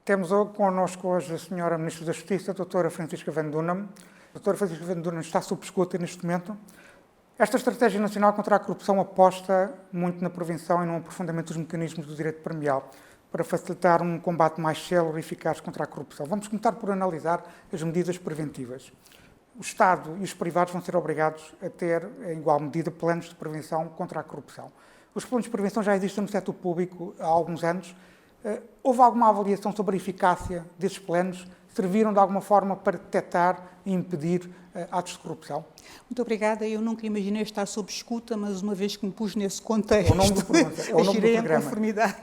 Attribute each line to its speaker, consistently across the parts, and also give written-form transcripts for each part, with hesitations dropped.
Speaker 1: Temos connosco hoje a Senhora Ministra da Justiça, a Doutora Francisca Van Dunham. A Doutora Francisca Van Dunham está sob escuta neste momento. Esta Estratégia Nacional contra a Corrupção aposta muito na prevenção e no aprofundamento dos mecanismos do direito premial para facilitar um combate mais célere e eficaz contra a corrupção. Vamos começar por analisar as medidas preventivas. O Estado e os privados vão ser obrigados a ter, em igual medida, planos de prevenção contra a corrupção. Os planos de prevenção já existem no setor público há alguns anos. Houve alguma avaliação sobre a eficácia desses planos? Serviram de alguma forma para detectar e impedir atos de corrupção?
Speaker 2: Muito obrigada. Eu nunca imaginei estar sob escuta, mas uma vez que me pus nesse contexto, agirei em conformidade.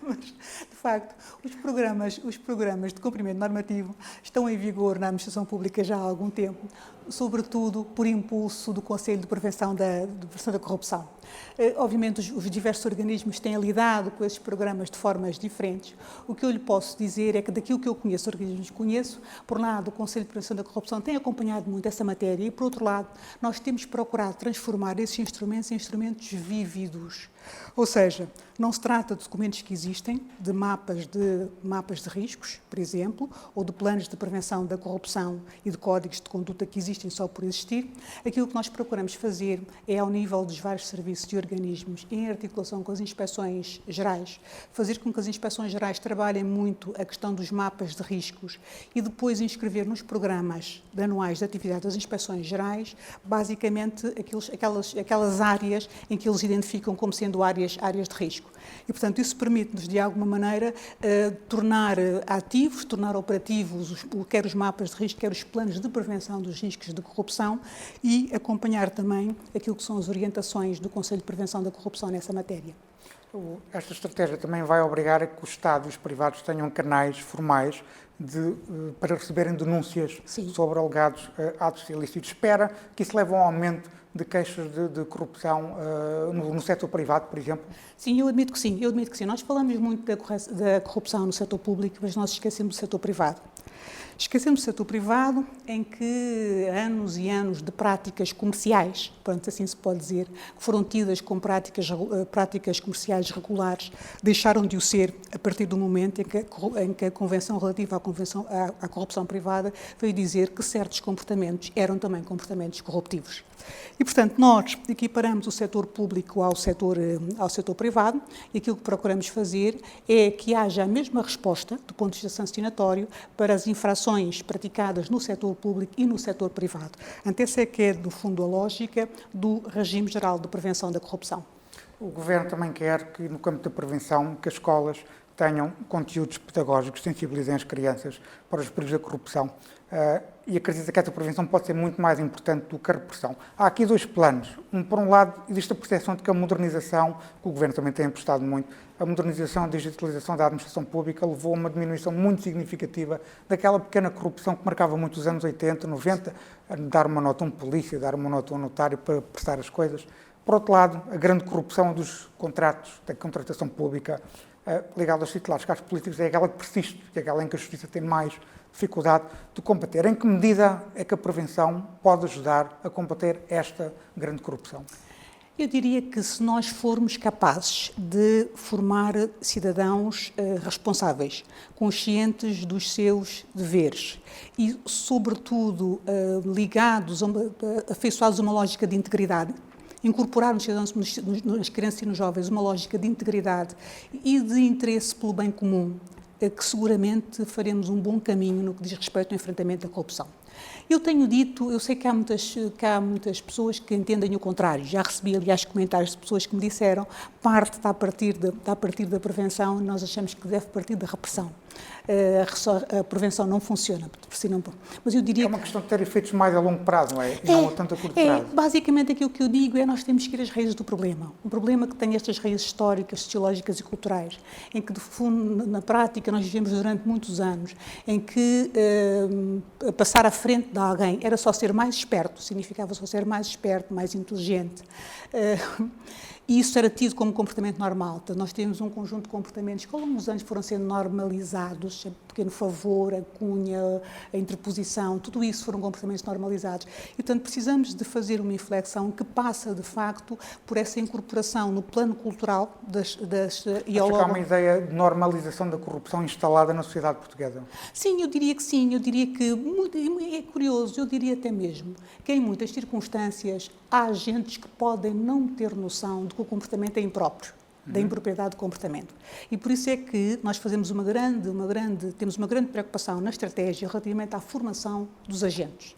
Speaker 2: Mas, de facto, os programas de cumprimento normativo estão em vigor na administração pública já há algum tempo, sobretudo por impulso do Conselho de Prevenção da Corrupção. Obviamente, os diversos organismos têm lidado com esses programas de formas diferentes. O que eu lhe posso dizer é que, daquilo que eu conheço, organismos que conheço, por um lado, o Conselho de Prevenção da Corrupção tem acompanhado muito essa matéria e, por outro lado, nós temos procurado transformar esses instrumentos em instrumentos vívidos. Ou seja, não se trata de documentos que existem, de mapas de riscos, por exemplo, ou de planos de prevenção da corrupção e de códigos de conduta que existem só por existir. Aquilo que nós procuramos fazer é, ao nível dos vários serviços e organismos, em articulação com as inspeções gerais, fazer com que as inspeções gerais trabalhem muito a questão dos mapas de riscos e depois inscrever nos programas anuais de atividade das inspeções gerais, basicamente aquelas áreas em que eles identificam como sendo áreas de risco. E, portanto, isso permite-nos, de alguma maneira, tornar ativos, tornar operativos quer os mapas de risco, quer os planos de prevenção dos riscos de corrupção e acompanhar também aquilo que são as orientações do Conselho de Prevenção da Corrupção nessa matéria.
Speaker 1: Esta estratégia também vai obrigar a que o Estado e os privados tenham canais formais para receberem denúncias sobre alegados atos ilícitos. Espera que isso leve a um aumento de queixas de corrupção no setor privado, por exemplo?
Speaker 2: Sim, eu admito que sim. Nós falamos muito da corrupção no setor público, mas nós esquecemos do setor privado. Esquecemos do setor privado, em que anos e anos de práticas comerciais, pronto, assim se pode dizer, que foram tidas como práticas comerciais regulares, deixaram de o ser a partir do momento em que a Convenção relativa à corrupção privada veio dizer que certos comportamentos eram também comportamentos corruptivos. E, portanto, nós equiparamos o setor público ao setor privado e aquilo que procuramos fazer é que haja a mesma resposta, do ponto de vista sancionatório, para as infrações praticadas no setor público e no setor privado. Essa é que é, no fundo, a lógica do regime geral de prevenção da corrupção.
Speaker 1: O Governo também quer que, no campo da prevenção, que as escolas tenham conteúdos pedagógicos que sensibilizem as crianças para os perigos da corrupção. E acredita que essa prevenção pode ser muito mais importante do que a repressão. Há aqui dois planos. Por um lado, existe a percepção de que a modernização, que o Governo também tem apostado muito, a modernização e a digitalização da administração pública levou a uma diminuição muito significativa daquela pequena corrupção que marcava muito os anos 80, 90, dar uma nota a um polícia, dar uma nota a um notário para prestar as coisas. Por outro lado, a grande corrupção dos contratos, da contratação pública, ligada aos titulares cargos políticos, é aquela que persiste, é aquela em que a Justiça tem mais dificuldade de combater. Em que medida é que a prevenção pode ajudar a combater esta grande corrupção?
Speaker 2: Eu diria que se nós formos capazes de formar cidadãos responsáveis, conscientes dos seus deveres e, sobretudo, ligados, afeiçoados a uma lógica de integridade, incorporar nos cidadãos, nas crianças e nos jovens, uma lógica de integridade e de interesse pelo bem comum, que seguramente faremos um bom caminho no que diz respeito ao enfrentamento da corrupção. Eu tenho dito, eu sei que há muitas pessoas que entendem o contrário. Já recebi, aliás, comentários de pessoas que me disseram parte está a partir da prevenção, nós achamos que deve partir da repressão. A prevenção não funciona, mas eu diria
Speaker 1: é uma questão de ter efeitos mais a longo prazo, não é? E não a tanto a curto prazo.
Speaker 2: Basicamente aquilo que eu digo é nós temos que ir às raízes do problema. Um problema que tem estas raízes históricas, sociológicas e culturais, em que, de fundo, na prática, nós vivemos durante muitos anos, em que passar à frente de alguém era só ser mais esperto, significava só ser mais esperto, mais inteligente. E isso era tido como comportamento normal. Então, nós temos um conjunto de comportamentos que ao longo dos anos foram sendo normalizados, pequeno favor, a cunha, a interposição, tudo isso foram comportamentos normalizados. E, portanto, precisamos de fazer uma inflexão que passa, de facto, por essa incorporação no plano cultural
Speaker 1: e ao longo... Há uma ideia de normalização da corrupção instalada na sociedade portuguesa?
Speaker 2: Sim, eu diria que sim. Eu diria que, é curioso, eu diria até mesmo que em muitas circunstâncias há agentes que podem não ter noção de que o comportamento é impróprio, da impropriedade do comportamento. E por isso é que nós temos uma grande preocupação na estratégia relativamente à formação dos agentes.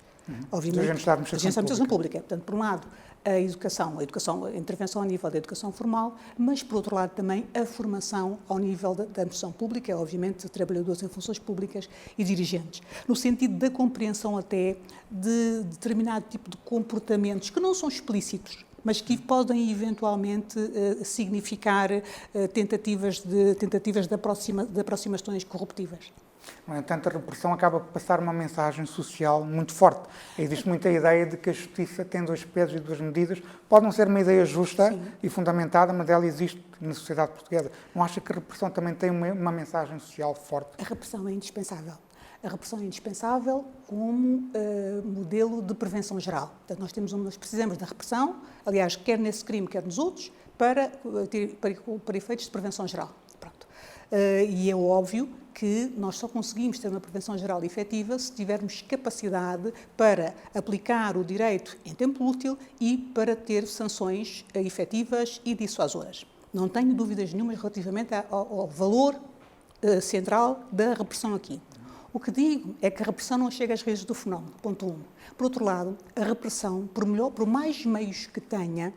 Speaker 2: Obviamente,
Speaker 1: dos agentes da administração
Speaker 2: pública. Portanto, por um lado, a intervenção ao nível da educação formal, mas, por outro lado, também a formação ao nível da administração pública, obviamente, trabalhadores em funções públicas e dirigentes, no sentido da compreensão até de determinado tipo de comportamentos que não são explícitos, mas que podem eventualmente significar tentativas de aproximações corruptivas.
Speaker 1: No entanto, a repressão acaba por passar uma mensagem social muito forte. Existe muita ideia de que a justiça tem 2 pesos e 2 medidas. Pode não ser uma ideia justa
Speaker 2: Sim.
Speaker 1: E fundamentada, mas ela existe na sociedade portuguesa. Não acha que a repressão também tem uma mensagem social forte?
Speaker 2: A repressão é indispensável. A repressão é indispensável como modelo de prevenção geral. Portanto, nós precisamos da repressão, aliás, quer nesse crime, quer nos outros, para efeitos de prevenção geral. Pronto. E é óbvio que nós só conseguimos ter uma prevenção geral efetiva se tivermos capacidade para aplicar o direito em tempo útil e para ter sanções efetivas e dissuasoras. Não tenho dúvidas nenhumas relativamente ao valor central da repressão aqui. O que digo é que a repressão não chega às raízes do fenómeno, ponto 1. Por outro lado, a repressão, por mais meios que tenha,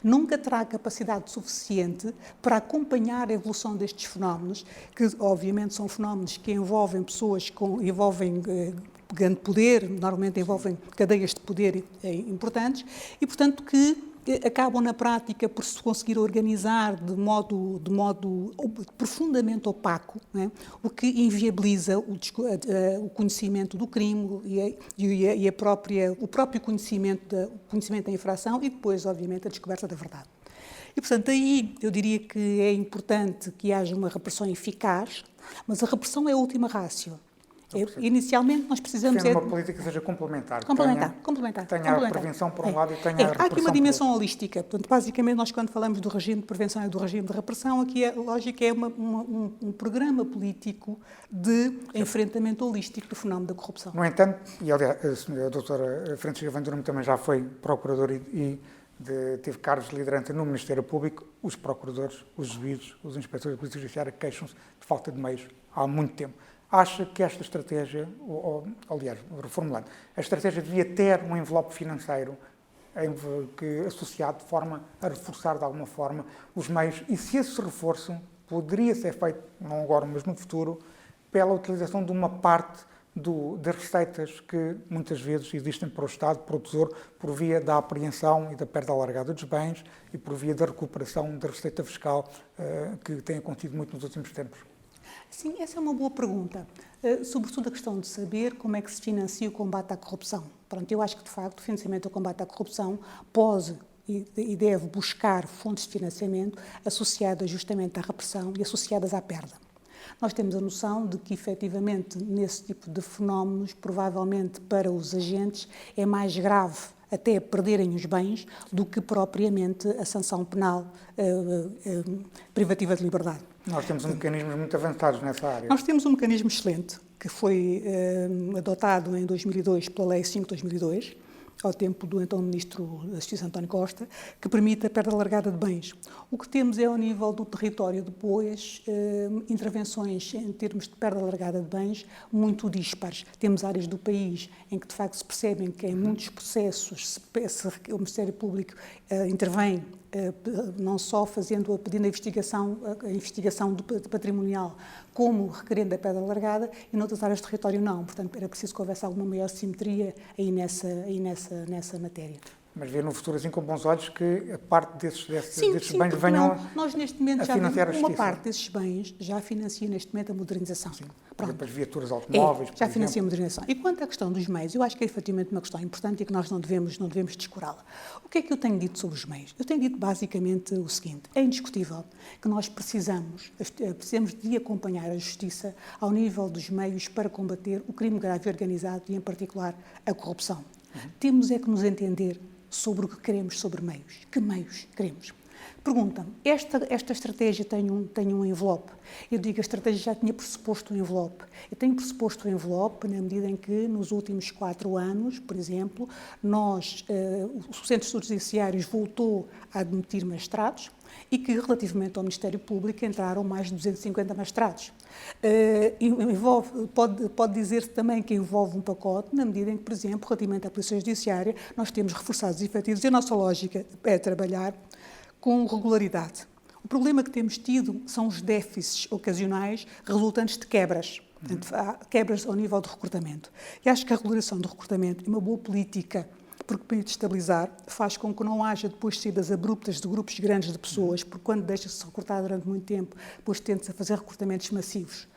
Speaker 2: nunca terá capacidade suficiente para acompanhar a evolução destes fenómenos, que obviamente são fenómenos que envolvem pessoas, envolvem grande poder, normalmente envolvem cadeias de poder importantes, e portanto que acabam na prática por se conseguir organizar de modo profundamente opaco, não é? O que inviabiliza o conhecimento do crime e o próprio conhecimento da infração e depois, obviamente, a descoberta da verdade. E, portanto, aí eu diria que é importante que haja uma repressão eficaz, mas a repressão é a última ratio. Inicialmente nós precisamos...
Speaker 1: uma política que seja complementar. Tenha a prevenção por um lado e tenha a repressão.
Speaker 2: Há aqui uma dimensão holística. Portanto, basicamente, nós quando falamos do regime de prevenção e do regime de repressão, aqui a lógica é um programa político de enfrentamento holístico do fenómeno da corrupção.
Speaker 1: No entanto, e aliás, a doutora Francisca Van Durham também já foi procuradora e teve cargos de liderança no Ministério Público, os procuradores, os juízes, os inspectores da Polícia Judiciária queixam-se de falta de meios há muito tempo. Acha que esta estratégia, aliás, reformulando, a estratégia devia ter um envelope financeiro associado de forma a reforçar de alguma forma os meios, e se esse reforço poderia ser feito, não agora, mas no futuro, pela utilização de uma parte das receitas que muitas vezes existem para o Estado, para o Tesouro, por via da apreensão e da perda alargada dos bens e por via da recuperação da receita fiscal que tem acontecido muito nos últimos tempos.
Speaker 2: Sim, essa é uma boa pergunta. Sobretudo a questão de saber como é que se financia o combate à corrupção. Pronto, eu acho que, de facto, o financiamento do combate à corrupção pode e deve buscar fontes de financiamento associadas justamente à repressão e associadas à perda. Nós temos a noção de que, efetivamente, nesse tipo de fenómenos, provavelmente para os agentes é mais grave até perderem os bens do que propriamente a sanção penal privativa de liberdade.
Speaker 1: Nós temos mecanismos muito avançados nessa área.
Speaker 2: Nós temos um mecanismo excelente que foi adotado em 2002 pela Lei 5/2002, ao tempo do então Ministro da Justiça António Costa, que permite a perda alargada de bens. O que temos é, ao nível do território depois, intervenções em termos de perda alargada de bens muito dispares. Temos áreas do país em que, de facto, se percebem que em muitos processos o Ministério Público intervém não só pedindo a investigação patrimonial, como requerendo a perda alargada, e noutras áreas de território não. Portanto, era preciso que houvesse alguma maior simetria aí nessa matéria.
Speaker 1: Mas ver no futuro assim com bons olhos que a parte desses bens
Speaker 2: venham nós neste momento já uma parte desses bens já financia neste momento a modernização. Sim.
Speaker 1: Por exemplo, as viaturas automóveis,
Speaker 2: já financia a modernização. E quanto à questão dos meios, eu acho que é efetivamente uma questão importante e que nós não devemos descurá-la. O que é que eu tenho dito sobre os meios? Eu tenho dito basicamente o seguinte: é indiscutível que nós precisamos de acompanhar a justiça ao nível dos meios para combater o crime grave e organizado e, em particular, a corrupção. Temos é que nos entender sobre o que queremos sobre meios. Que meios queremos? Pergunta-me, esta estratégia tem um envelope. Eu digo que a estratégia já tinha pressuposto um envelope. Eu tenho pressuposto um envelope na medida em que, nos últimos 4 anos, por exemplo, o Centro de Estudos Judiciários voltou a admitir magistrados e que, relativamente ao Ministério Público, entraram mais de 250 magistrados. Pode dizer-se também que envolve um pacote, na medida em que, por exemplo, relativamente à Polícia Judiciária, nós temos reforçados os efetivos e a nossa lógica é trabalhar com regularidade. O problema que temos tido são os déficits ocasionais resultantes de quebras. Portanto, há quebras ao nível do recrutamento. E acho que a regulação do recrutamento é uma boa política, porque permite estabilizar, faz com que não haja depois saídas abruptas de grupos grandes de pessoas, porque quando deixa-se recrutar durante muito tempo, depois tenta-se a fazer recrutamentos massivos,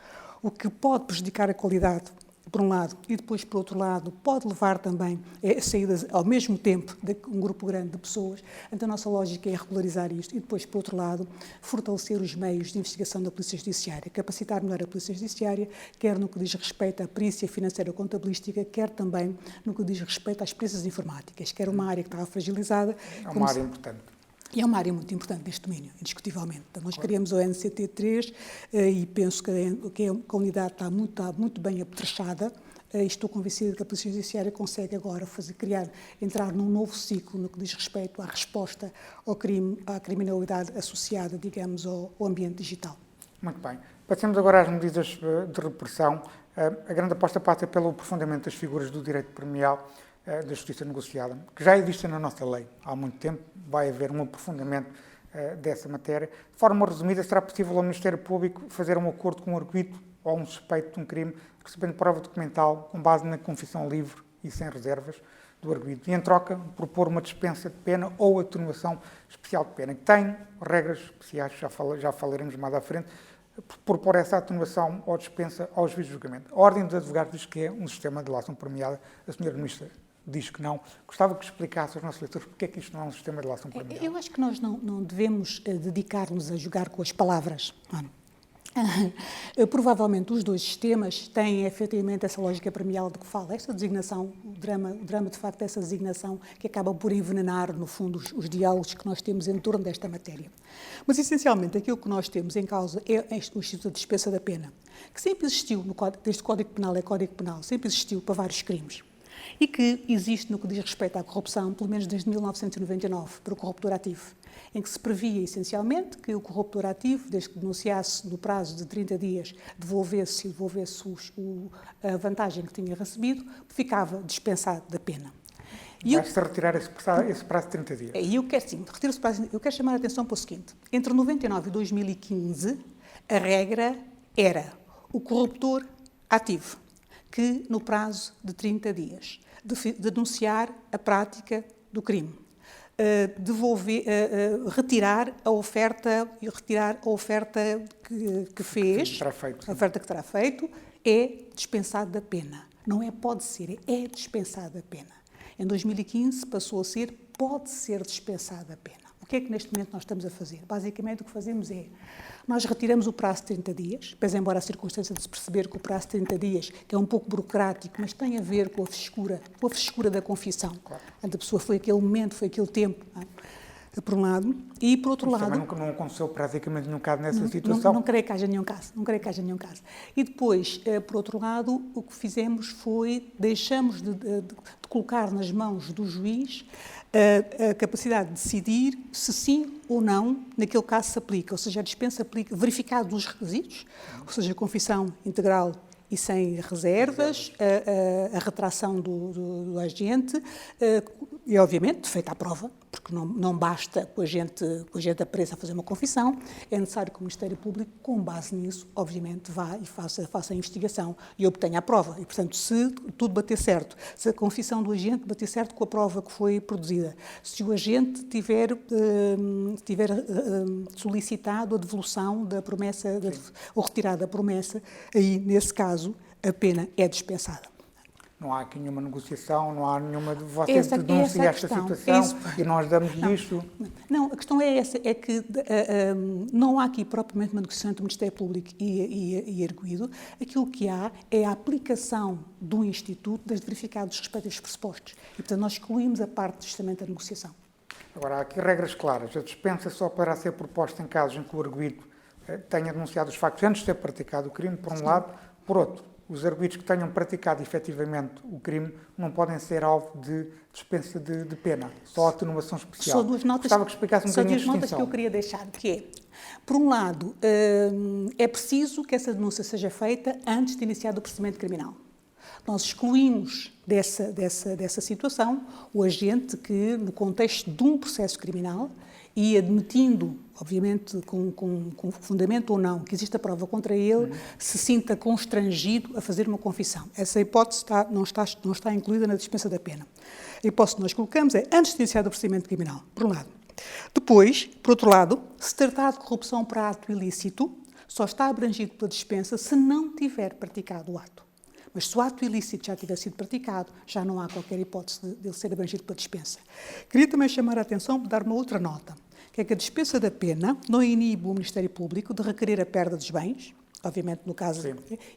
Speaker 2: o que pode prejudicar a qualidade, por um lado, e depois, por outro lado, pode levar também a saídas ao mesmo tempo de um grupo grande de pessoas. Então, a nossa lógica é regularizar isto e depois, por outro lado, fortalecer os meios de investigação da Polícia Judiciária, capacitar melhor a Polícia Judiciária, quer no que diz respeito à perícia financeira contabilística, quer também no que diz respeito às perícias informáticas, que era uma área que estava fragilizada.
Speaker 1: É uma área importante.
Speaker 2: E é uma área muito importante neste domínio, indiscutivelmente. Então, nós criamos o NCT3 e penso que a unidade está muito bem apetrechada. Estou convencida que a Polícia Judiciária consegue agora entrar num novo ciclo no que diz respeito à resposta ao crime, à criminalidade associada, digamos, ao ambiente digital.
Speaker 1: Muito bem. Passemos agora às medidas de repressão. A grande aposta passa pelo aprofundamento das figuras do direito premial da justiça negociada, que já existe na nossa lei há muito tempo. Vai haver um aprofundamento dessa matéria. De forma resumida, será possível ao Ministério Público fazer um acordo com um arguido ou um suspeito de um crime, recebendo prova documental com base na confissão livre e sem reservas do arguido, e em troca propor uma dispensa de pena ou atenuação especial de pena, que tem regras especiais, já falaremos mais à frente, propor essa atenuação ou dispensa ao juiz de julgamento. A Ordem dos Advogados diz que é um sistema de delação premiada. A senhora Ministra diz que não. Gostava que explicasse aos nossos leitores porque é que isto não é um sistema de delação premiada.
Speaker 2: Eu acho que nós não devemos dedicar-nos a jogar com as palavras. Provavelmente os dois sistemas têm efetivamente essa lógica premial de que fala. Esta designação, o drama de facto, essa designação que acaba por envenenar, no fundo, os diálogos que nós temos em torno desta matéria. Mas, essencialmente, aquilo que nós temos em causa é o Instituto da Dispensa da Pena, que sempre existiu, desde o Código Penal é Código Penal, sempre existiu para vários crimes. E que existe no que diz respeito à corrupção, pelo menos desde 1999, para o corruptor ativo, em que se previa, essencialmente, que o corruptor ativo, desde que denunciasse no prazo de 30 dias, devolvesse a vantagem que tinha recebido, ficava dispensado da pena.
Speaker 1: Vai-se retirar esse prazo de 30 dias.
Speaker 2: E eu quero chamar a atenção para o seguinte: entre 99 e 2015, a regra era o corruptor ativo, que no prazo de 30 dias denunciar a prática do crime, retirar a oferta que fez, a oferta que terá feito, é dispensado da pena. Não é pode ser, é dispensado da pena. Em 2015 passou a ser pode ser dispensado da pena. O que é que neste momento nós estamos a fazer? Basicamente o que fazemos é, nós retiramos o prazo de 30 dias, pois embora a circunstância de se perceber que o prazo de 30 dias, que é um pouco burocrático, mas tem a ver com a frescura da confissão. Claro. A pessoa foi aquele momento, foi aquele tempo, por um lado, e por outro lado...
Speaker 1: Também não aconteceu praticamente nenhum caso nessa situação.
Speaker 2: Não creio que haja nenhum caso. E depois, por outro lado, o que fizemos foi, deixamos de colocar nas mãos do juiz a capacidade de decidir se sim ou não naquele caso se aplica, ou seja, a dispensa aplica, verificados os requisitos, ou seja, a confissão integral e sem reservas, a retração do agente e, obviamente, feita a prova, porque não basta que o agente apareça a fazer uma confissão, é necessário que o Ministério Público, com base nisso, obviamente, vá e faça a investigação e obtenha a prova. E, portanto, se tudo bater certo, se a confissão do agente bater certo com a prova que foi produzida, se o agente tiver solicitado a devolução da promessa, ou retirada a promessa, aí, nesse caso, a pena é dispensada.
Speaker 1: Não há aqui nenhuma negociação, não há nenhuma de vocês denunciam esta situação e nós damos isto.
Speaker 2: Não, a questão é essa, é que não há aqui propriamente uma negociação entre o Ministério Público e arguido. Aquilo que há é a aplicação do Instituto das verificados os respectivos pressupostos. E, portanto, nós excluímos a parte justamente da negociação.
Speaker 1: Agora, há aqui regras claras. A dispensa só poderá ser proposta em casos em que o arguido tenha denunciado os factos antes de ter praticado o crime, por um lado. Por outro, os arguidos que tenham praticado efetivamente o crime não podem ser alvo de dispensa de pena, só atenuação especial.
Speaker 2: Só duas notas,
Speaker 1: Gostava que explicasse um bocadinho a distinção.
Speaker 2: Só duas notas que eu queria deixar, que é, por um lado, é preciso que essa denúncia seja feita antes de iniciar o procedimento criminal. Nós excluímos dessa situação o agente que, no contexto de um processo criminal, e admitindo, obviamente, com fundamento ou não, que existe a prova contra ele, se sinta constrangido a fazer uma confissão. Essa hipótese não está incluída na dispensa da pena. A hipótese que nós colocamos é antes de iniciar o procedimento criminal, por um lado. Depois, por outro lado, se tratar de corrupção por ato ilícito, só está abrangido pela dispensa se não tiver praticado o ato. Mas se o ato ilícito já tiver sido praticado, já não há qualquer hipótese de ele ser abrangido pela dispensa. Queria também chamar a atenção para dar uma outra nota, que é que a dispensa da pena não inibe o Ministério Público de requerer a perda dos bens, obviamente no caso,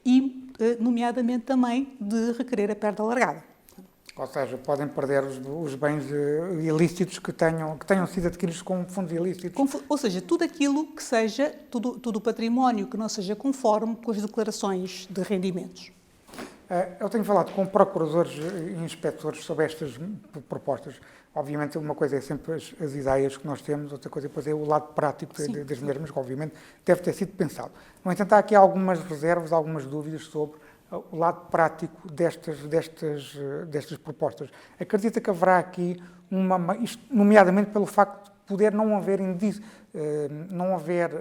Speaker 2: e nomeadamente também de requerer a perda alargada.
Speaker 1: Ou seja, podem perder os bens ilícitos que tenham sido adquiridos com fundos ilícitos.
Speaker 2: Ou seja, tudo aquilo que seja, todo o património que não seja conforme com as declarações de rendimentos.
Speaker 1: Eu tenho falado com procuradores e inspectores sobre estas propostas. Obviamente, uma coisa é sempre as ideias que nós temos, outra coisa depois é o lado prático das mesmas, que obviamente deve ter sido pensado. No entanto, há aqui algumas reservas, algumas dúvidas sobre o lado prático destas propostas. Acredita que haverá aqui, nomeadamente pelo facto de poder não haver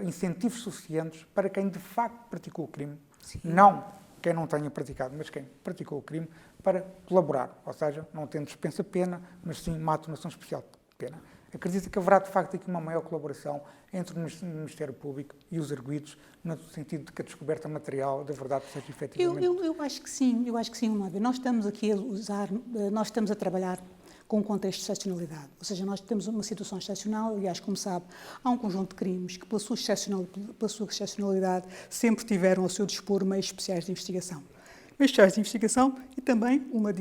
Speaker 1: incentivos suficientes para quem de facto praticou o crime, não quem não tenha praticado, mas quem praticou o crime, para colaborar, ou seja, não tendo dispensa pena, mas sim uma atenuação especial de pena. Acredita que haverá, de facto, aqui uma maior colaboração entre o Ministério Público e os arguidos, no sentido de que a descoberta material da verdade seja efetivamente...
Speaker 2: Eu acho que sim, uma vez. Nós estamos aqui nós estamos a trabalhar com um contexto de excepcionalidade. Ou seja, nós temos uma situação excepcional, aliás, como sabe, há um conjunto de crimes que, pela sua excepcionalidade, sempre tiveram ao seu dispor meios especiais de investigação. Meios especiais de investigação e também uma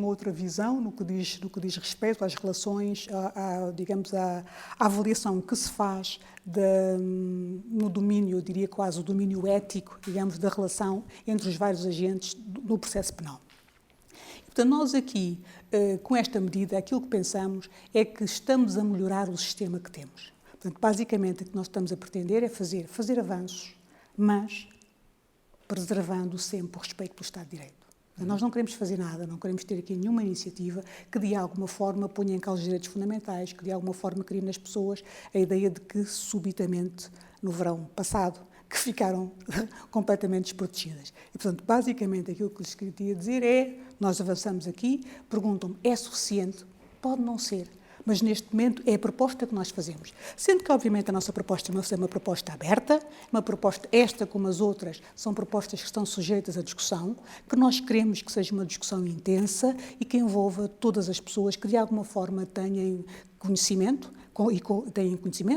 Speaker 2: outra visão no que diz respeito às relações, à avaliação que se faz no domínio, eu diria quase o domínio ético, da relação entre os vários agentes do processo penal. Portanto, nós aqui, com esta medida, aquilo que pensamos é que estamos a melhorar o sistema que temos. Portanto, basicamente, o que nós estamos a pretender é fazer avanços, mas preservando sempre o respeito pelo Estado de Direito. Portanto, nós não queremos fazer nada, não queremos ter aqui nenhuma iniciativa que, de alguma forma, ponha em causa os direitos fundamentais, que, de alguma forma, crie nas pessoas a ideia de que, subitamente, no verão passado, que ficaram completamente desprotegidas. E, portanto, basicamente, aquilo que lhes queria dizer é, nós avançamos aqui, perguntam-me, é suficiente? Pode não ser, mas neste momento é a proposta que nós fazemos. Sendo que, obviamente, a nossa proposta é uma proposta aberta, uma proposta, esta como as outras, são propostas que estão sujeitas à discussão, que nós queremos que seja uma discussão intensa e que envolva todas as pessoas que, de alguma forma, tenham conhecimento,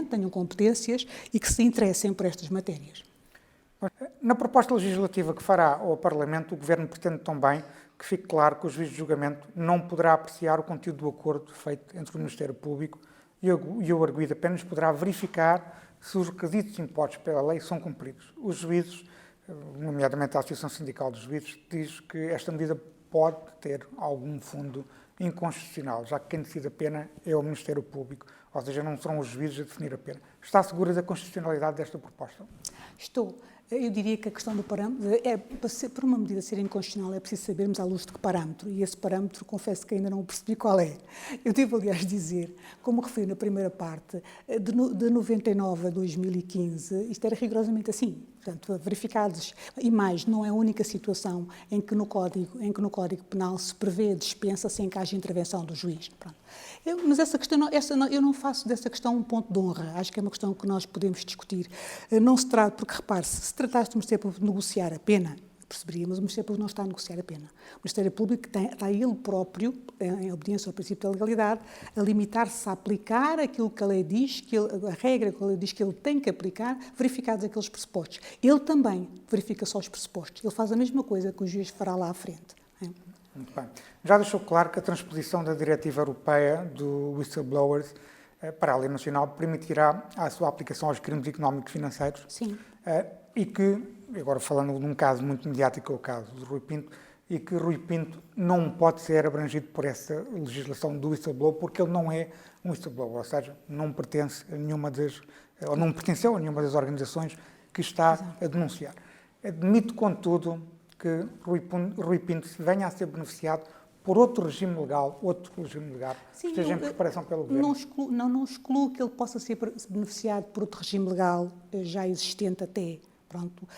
Speaker 2: tenham competências e que se interessem por estas matérias.
Speaker 1: Na proposta legislativa que fará ao Parlamento, o Governo pretende também que fique claro que o juiz de julgamento não poderá apreciar o conteúdo do acordo feito entre o Ministério Público e o arguido, apenas poderá verificar se os requisitos impostos pela lei são cumpridos. Os juízes, nomeadamente a Associação Sindical dos Juízes, diz que esta medida pode ter algum fundo inconstitucional, já que quem decide a pena é o Ministério Público, ou seja, não serão os juízes a definir a pena. Está segura da constitucionalidade desta proposta?
Speaker 2: Estou. Eu diria que a questão do parâmetro, para uma medida ser inconstitucional, é preciso sabermos à luz de que parâmetro, e esse parâmetro, confesso que ainda não percebi qual é. Eu devo, aliás, dizer, como referi na primeira parte, de 99 a 2015, isto era rigorosamente assim. Portanto, verificados, e mais, não é a única situação em que no Código Penal se prevê a dispensa sem que haja intervenção do juiz. Pronto. Mas essa questão, eu não faço dessa questão um ponto de honra. Acho que é uma questão que nós podemos discutir. Não se trata, porque repare, se tratasse do Ministério Público de negociar a pena, perceberia, mas o Ministério Público não está a negociar a pena. O Ministério Público está ele próprio, em obediência ao princípio da legalidade, a limitar-se a aplicar aquilo que a lei diz, a regra que a lei diz que ele tem que aplicar, verificados aqueles pressupostos. Ele também verifica só os pressupostos. Ele faz a mesma coisa que o juiz fará lá à frente.
Speaker 1: Muito bem. Já deixou claro que a transposição da Diretiva Europeia do Whistleblowers para a lei nacional permitirá a sua aplicação aos crimes económicos e financeiros.
Speaker 2: Sim.
Speaker 1: E que, agora falando de um caso muito mediático, é o caso de Rui Pinto, e que Rui Pinto não pode ser abrangido por essa legislação do whistleblower porque ele não é um whistleblower, ou seja, não pertence a nenhuma ou não pertenceu a nenhuma das organizações que está a denunciar. Admito, contudo, que Rui Pinto se venha a ser beneficiado por outro regime legal,
Speaker 2: Sim,
Speaker 1: esteja em preparação pelo Governo.
Speaker 2: Não excluo que ele possa ser beneficiado por outro regime legal já existente até. Pronto.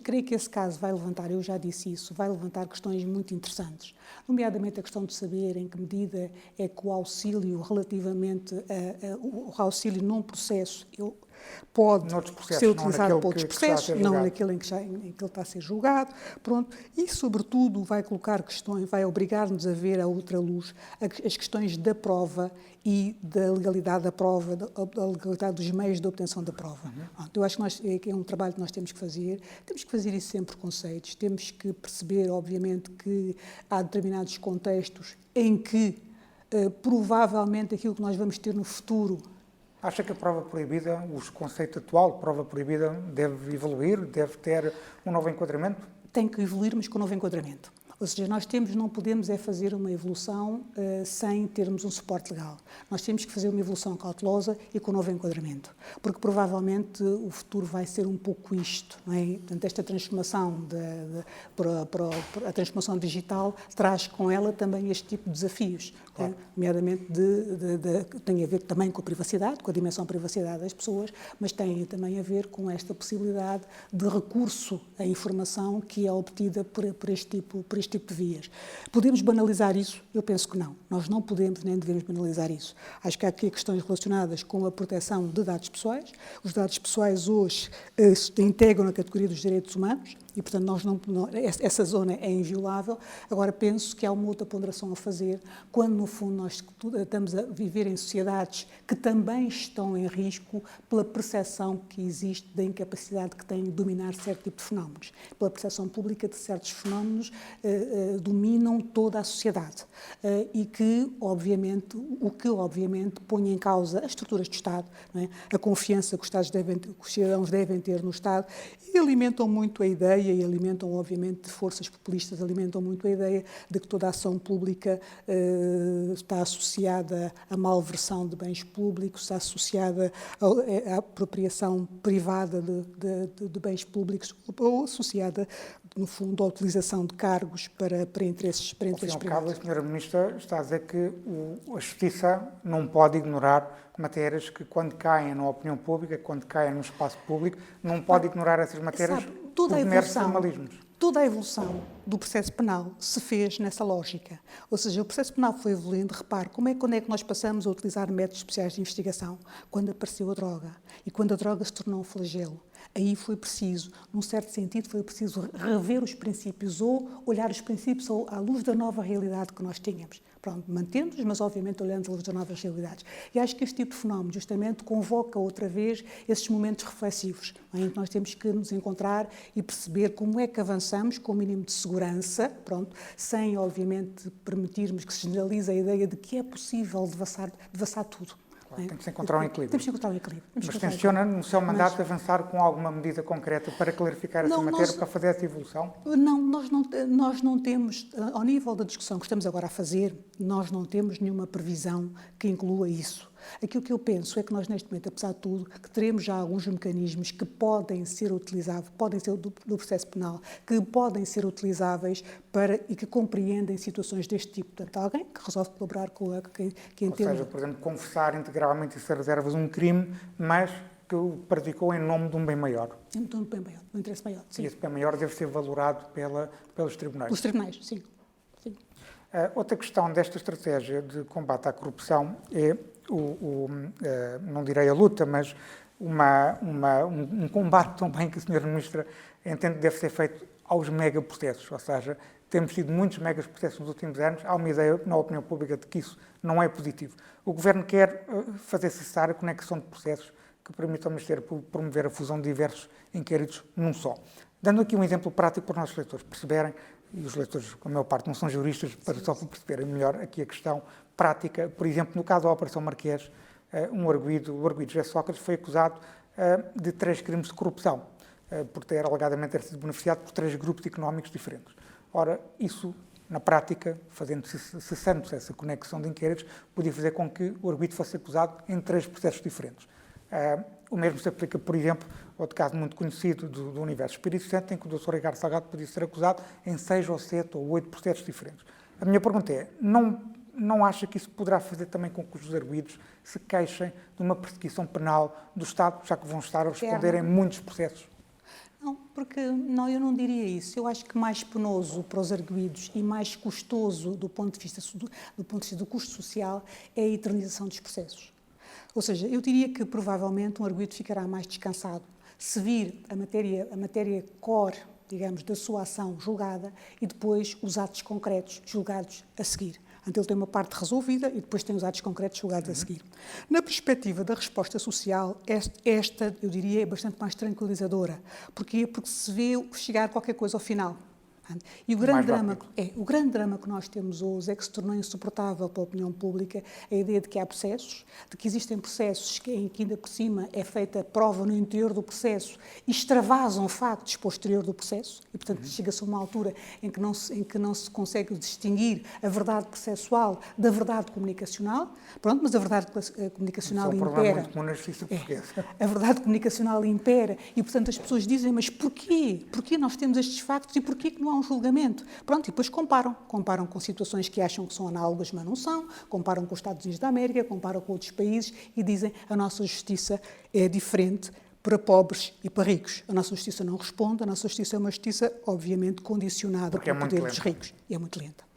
Speaker 2: Creio que esse caso vai levantar, eu já disse isso, vai levantar questões muito interessantes, nomeadamente a questão de saber em que medida é que o auxílio relativamente o auxílio num processo pode ser utilizado para outros processos, não naquele em que ele está a ser julgado, pronto, e sobretudo vai colocar questões, vai obrigar-nos a ver a outra luz as questões da prova e da legalidade da prova, da legalidade dos meios de obtenção da prova. Eu acho que é um trabalho que nós temos que fazer isso sem preconceitos, temos que perceber, obviamente, que há determinados contextos em que provavelmente aquilo que nós vamos ter no futuro.
Speaker 1: Acha que a prova proibida, o conceito atual de prova proibida, deve evoluir, deve ter um novo enquadramento?
Speaker 2: Tem que evoluir, mas com um novo enquadramento. Ou seja, não podemos fazer uma evolução sem termos um suporte legal. Nós temos que fazer uma evolução cautelosa e com um novo enquadramento, porque provavelmente o futuro vai ser um pouco isto, não é? Portanto, esta transformação, a transformação digital traz com ela também este tipo de desafios, claro. Nomeadamente tem a ver também com a privacidade, com a dimensão da privacidade das pessoas, mas tem também a ver com esta possibilidade de recurso à informação que é obtida por este tipo de vias. Podemos banalizar isso? Eu penso que não. Nós não podemos nem devemos banalizar isso. Acho que há aqui questões relacionadas com a proteção de dados pessoais. Os dados pessoais hoje se integram na categoria dos direitos humanos e, portanto, essa zona é inviolável. Agora, penso que há uma outra ponderação a fazer quando, no fundo, nós estamos a viver em sociedades que também estão em risco pela percepção que existe da incapacidade que têm de dominar certo tipo de fenómenos. Pela percepção pública de certos fenómenos dominam toda a sociedade e que, obviamente, põe em causa as estruturas do Estado, não é? A confiança que os cidadãos devem ter no Estado e alimentam muito a ideia e alimentam, obviamente, forças populistas, alimentam muito a ideia de que toda a ação pública está associada à malversão de bens públicos, está associada à apropriação privada de bens públicos ou associada, no fundo, à utilização de cargos para interesses privados.
Speaker 1: Ao fim e ao cabo, a Sra. Ministra está a dizer que a Justiça não pode ignorar matérias que, quando caem na opinião pública, quando caem no espaço público, não pode ignorar essas matérias por meros formalismos.
Speaker 2: Toda a evolução do processo penal se fez nessa lógica. Ou seja, o processo penal foi evoluindo. Repare, quando é que nós passamos a utilizar métodos especiais de investigação? Quando apareceu a droga. E quando a droga se tornou um flagelo. Aí foi preciso, num certo sentido, foi preciso rever os princípios ou olhar os princípios à luz da nova realidade que nós tínhamos. Pronto, mantendo-os, mas obviamente olhando à luz das novas realidades. E acho que este tipo de fenómeno justamente convoca outra vez esses momentos reflexivos, em que nós temos que nos encontrar e perceber como é que avançamos com o mínimo de segurança, pronto, sem obviamente permitirmos que se generalize a ideia de que é possível devassar tudo.
Speaker 1: Claro, tem que se encontrar um equilíbrio.
Speaker 2: Temos que encontrar um equilíbrio.
Speaker 1: Mas tenciona, no seu mandato, avançar com alguma medida concreta para clarificar essa matéria, para fazer essa evolução?
Speaker 2: Não, nós não temos, ao nível da discussão que estamos agora a fazer, nós não temos nenhuma previsão que inclua isso. Aquilo que eu penso é que nós, neste momento, apesar de tudo, que teremos já alguns mecanismos que podem ser utilizáveis, podem ser do processo penal, que podem ser utilizáveis e que compreendem situações deste tipo. Portanto, alguém que resolve colaborar com quem entende.
Speaker 1: Ou seja, por exemplo, confessar integralmente e sem reservas um crime, mas que o praticou em nome de um bem maior.
Speaker 2: Em nome de um bem maior, de um interesse maior, sim.
Speaker 1: E esse bem maior deve ser valorado pelos tribunais.
Speaker 2: Os tribunais, sim.
Speaker 1: Outra questão desta estratégia de combate à corrupção é, não direi a luta, mas um combate também que a Sra. Ministra entende que deve ser feito aos megaprocessos, ou seja, temos tido muitos megaprocessos nos últimos anos, há uma ideia na opinião pública de que isso não é positivo. O Governo quer fazer cessar a conexão de processos que permitam ao Ministério Público promover a fusão de diversos inquéritos num só. Dando aqui um exemplo prático para os nossos leitores perceberem, e os leitores, a maior parte, não são juristas, só para perceberem melhor aqui a questão prática. Por exemplo, no caso da Operação Marquês, o arguido José Sócrates foi acusado de 3 crimes de corrupção, por ter alegadamente ter sido beneficiado por 3 grupos económicos diferentes. Ora, isso, na prática, cessando-se essa conexão de inquéritos, podia fazer com que o arguido fosse acusado em 3 processos diferentes. O mesmo se aplica, por exemplo, ao outro caso muito conhecido do universo Espírito Santo, em que o Dr. Ricardo Salgado podia ser acusado em 6 ou 7 ou 8 processos diferentes. A minha pergunta é, não acha que isso poderá fazer também com que os arguidos se queixem de uma perseguição penal do Estado, já que vão estar a responder em muitos processos?
Speaker 2: Não, porque eu não diria isso. Eu acho que mais penoso para os arguidos e mais custoso do ponto de vista do custo social é a eternização dos processos. Ou seja, eu diria que provavelmente um arguido ficará mais descansado se vir a matéria core, digamos, da sua ação julgada e depois os atos concretos julgados a seguir. Portanto, ele tem uma parte resolvida e depois tem os atos concretos julgados a seguir. Na perspectiva da resposta social, esta, eu diria, é bastante mais tranquilizadora. Porquê? Porque se vê chegar qualquer coisa ao final. E o grande drama que nós temos hoje é que se tornou insuportável para a opinião pública a ideia de que há processos, de que existem processos em que ainda por cima é feita prova no interior do processo e extravasam factos posterior do processo e, portanto, chega-se a uma altura em que não se consegue distinguir a verdade processual da verdade comunicacional. Pronto, mas a verdade comunicacional impera.
Speaker 1: Muito comum na justiça portuguesa.
Speaker 2: A verdade comunicacional impera e, portanto, as pessoas dizem, mas porquê? Porquê nós temos estes factos e porquê que não há um julgamento? Pronto, e depois comparam com situações que acham que são análogas, mas não são, comparam com os Estados Unidos da América, comparam com outros países e dizem a nossa justiça é diferente para pobres e para ricos. A nossa justiça não responde, a nossa justiça é uma justiça, obviamente, condicionada pelo poder dos ricos. E é muito lenta.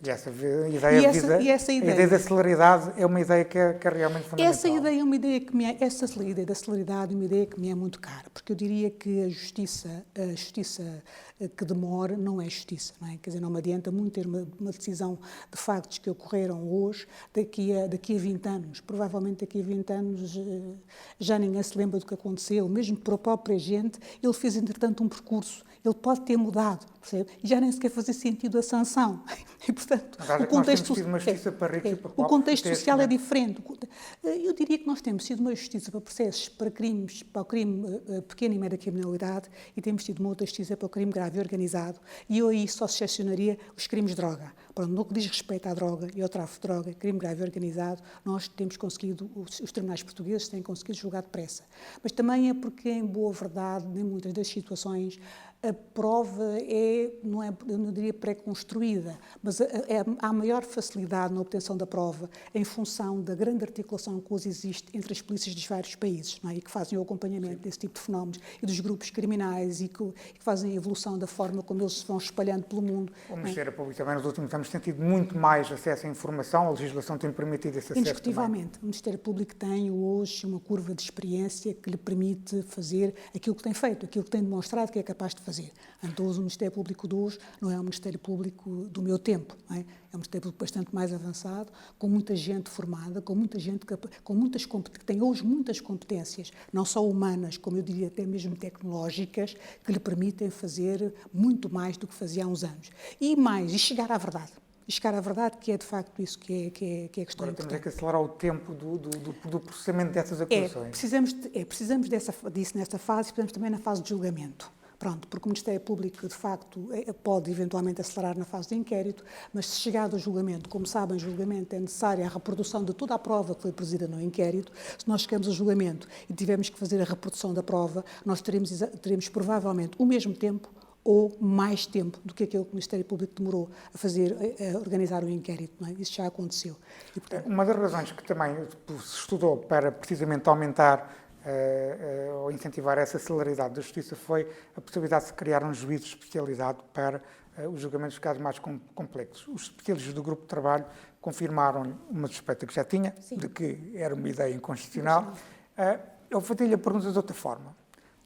Speaker 1: E essa ideia da celeridade é uma ideia que é realmente fundamental.
Speaker 2: Essa ideia é uma ideia que essa ideia da celeridade é uma ideia que me é muito cara, porque eu diria que a justiça que demora não é justiça, não é? Quer dizer, não me adianta muito ter uma decisão de factos que ocorreram hoje, daqui a 20 anos. Provavelmente daqui a 20 anos já ninguém se lembra do que aconteceu, mesmo para o próprio agente, ele fez entretanto um percurso, ele pode ter mudado, percebe? E já nem sequer fazia sentido a sanção. E, portanto, o contexto social é diferente. Eu diria que nós temos tido uma justiça para processos, para crimes, para o crime pequeno e média criminalidade, e temos tido uma outra justiça para o crime grave e organizado, e eu aí só excepcionaria os crimes de droga. Pronto, no que diz respeito à droga e ao tráfico de droga, crime grave e organizado, nós temos conseguido, os tribunais portugueses têm conseguido julgar depressa. Mas também é porque, em boa verdade, em muitas das situações, a prova eu não diria pré-construída, mas há maior facilidade na obtenção da prova em função da grande articulação que hoje existe entre as polícias dos vários países, não é? E que fazem o acompanhamento desse tipo de fenómenos e dos grupos criminais e que fazem a evolução da forma como eles se vão espalhando pelo mundo.
Speaker 1: O Ministério Público também nos últimos anos tem tido muito mais acesso à informação, a legislação tem permitido esse acesso.
Speaker 2: Indiscutivelmente. O Ministério Público tem hoje uma curva de experiência que lhe permite fazer aquilo que tem feito, aquilo que tem demonstrado que é capaz de fazer. Então, hoje o Ministério Público de hoje não é o Ministério Público do meu tempo, não é? É um Ministério Público bastante mais avançado, com muita gente formada, com muita gente que tem hoje muitas competências, não só humanas, como eu diria até mesmo tecnológicas, que lhe permitem fazer muito mais do que fazia há uns anos. E chegar à verdade. E chegar à verdade, que é de facto isso que é a questão
Speaker 1: importante.
Speaker 2: Agora
Speaker 1: temos que acelerar o tempo do processamento dessas acusações.
Speaker 2: Precisamos disso nesta fase e precisamos também na fase de julgamento. Pronto, porque o Ministério Público, de facto, pode eventualmente acelerar na fase de inquérito, mas se chegado ao julgamento, como sabem, julgamento é necessária a reprodução de toda a prova que foi produzida no inquérito. Se nós chegamos ao julgamento e tivermos que fazer a reprodução da prova, nós teremos provavelmente o mesmo tempo ou mais tempo do que aquele que o Ministério Público demorou a organizar o inquérito. Não é? Isso já aconteceu. E, portanto,
Speaker 1: uma das razões que também se estudou para precisamente aumentar ou incentivar essa celeridade da justiça foi a possibilidade de se criar um juízo especializado para os julgamentos de casos mais complexos. Os especialistas do grupo de trabalho confirmaram uma suspeita que já tinha, sim, de que era uma ideia inconstitucional. Eu vou-lhe a pergunta de outra forma.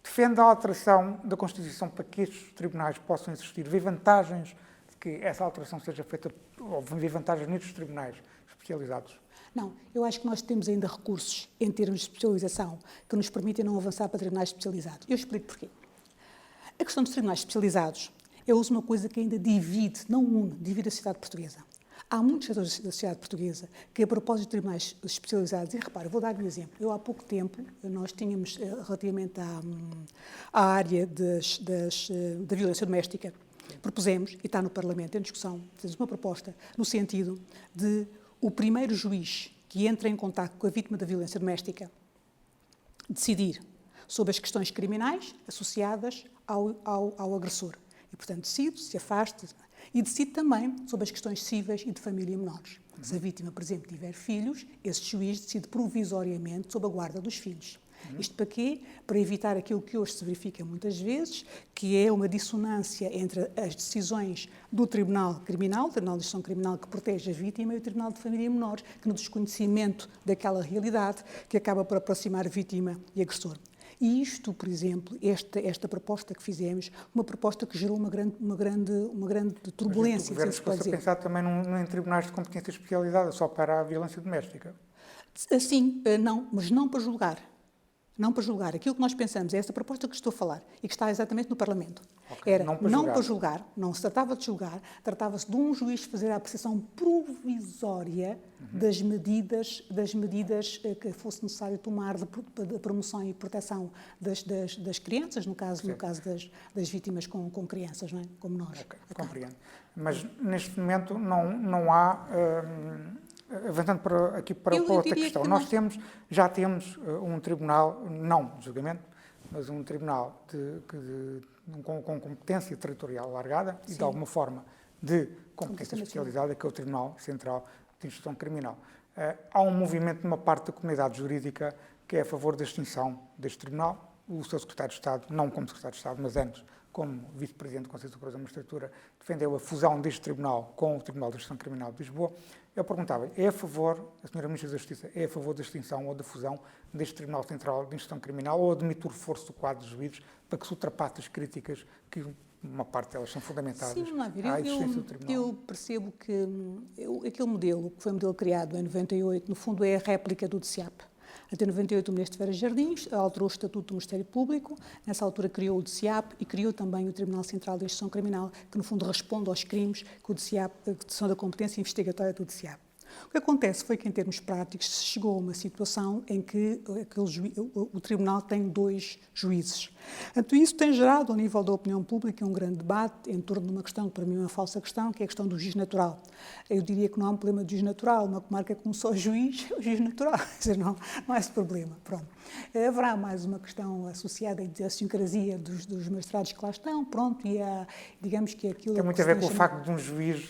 Speaker 1: Defende a alteração da Constituição para que estes tribunais possam existir? Vê vantagens de que essa alteração seja feita, ou vê vantagens nestes tribunais especializados?
Speaker 2: Não, eu acho que nós temos ainda recursos em termos de especialização que nos permitem não avançar para tribunais especializados. Eu explico porquê. A questão dos tribunais especializados é uma coisa que ainda divide, não une, divide a sociedade portuguesa. Há muitos setores da sociedade portuguesa que, a propósito de tribunais especializados, e repara, vou dar-lhe um exemplo. Eu, há pouco tempo, nós tínhamos, relativamente à área da violência doméstica, propusemos, e está no Parlamento em discussão, temos uma proposta no sentido de o primeiro juiz que entra em contacto com a vítima da violência doméstica decidir sobre as questões criminais associadas ao agressor. E, portanto, decide, se afasta, e decide também sobre as questões cíveis e de família menores. Se a vítima, por exemplo, tiver filhos, esse juiz decide provisoriamente sobre a guarda dos filhos. Isto para quê? Para evitar aquilo que hoje se verifica muitas vezes, que é uma dissonância entre as decisões do Tribunal Criminal, o Tribunal de Justiça Criminal que protege a vítima, e o Tribunal de Família e Menores, que no desconhecimento daquela realidade, que acaba por aproximar vítima e agressor. E isto, por exemplo, esta proposta que fizemos, uma proposta que gerou uma grande turbulência.
Speaker 1: O Governo ficou-se a pensar também em tribunais de competência especializada, só para a violência doméstica?
Speaker 2: Sim, não, mas não para julgar. Não para julgar. Aquilo que nós pensamos é esta proposta que estou a falar e que está exatamente no Parlamento. Okay. Era não para julgar, não se tratava de julgar, tratava-se de um juiz fazer a apreciação provisória das medidas que fosse necessário tomar de promoção e proteção das crianças, no caso das vítimas com crianças, não é? Como nós.
Speaker 1: Okay, compreendo. Mas neste momento não há... avançando para outra questão, já temos um tribunal, não de julgamento, mas um tribunal com competência territorial alargada, sim, e de alguma forma de competência especializada, que é o Tribunal Central de Instrução Criminal. Há um movimento numa parte da comunidade jurídica que é a favor da extinção deste tribunal. O seu secretário de Estado, não como secretário de Estado, mas antes como vice-presidente do Conselho Superior da Magistratura, defendeu a fusão deste tribunal com o Tribunal de Instrução Criminal de Lisboa. Eu perguntava-lhe, a senhora Ministra da Justiça, é a favor da extinção ou da fusão deste Tribunal Central de Instrução Criminal, ou admite o reforço do quadro de juízes para que se ultrapasse as críticas, que uma parte delas são fundamentadas,
Speaker 2: sim, à existência do Tribunal? Eu percebo que aquele modelo, que foi um modelo criado em 98, no fundo é a réplica do DCAP. Até 98 o Ministro Vera Jardins alterou o Estatuto do Ministério Público, nessa altura criou o DCAP e criou também o Tribunal Central de Instrução Criminal, que no fundo responde aos crimes que o DCAP, que são da competência investigatória do DCAP. O que acontece foi que, em termos práticos, se chegou a uma situação em que o Tribunal tem 2 juízes. Portanto, isso tem gerado, ao nível da opinião pública, um grande debate em torno de uma questão, que para mim é uma falsa questão, que é a questão do juiz natural. Eu diria que não há um problema de juiz natural, uma comarca com um só juiz é o juiz natural, quer dizer, não há esse problema. Pronto. Haverá mais uma questão associada à idiosincrasia dos magistrados que lá estão, pronto, e digamos que aquilo...
Speaker 1: Tem muito a ver com o facto de um juiz...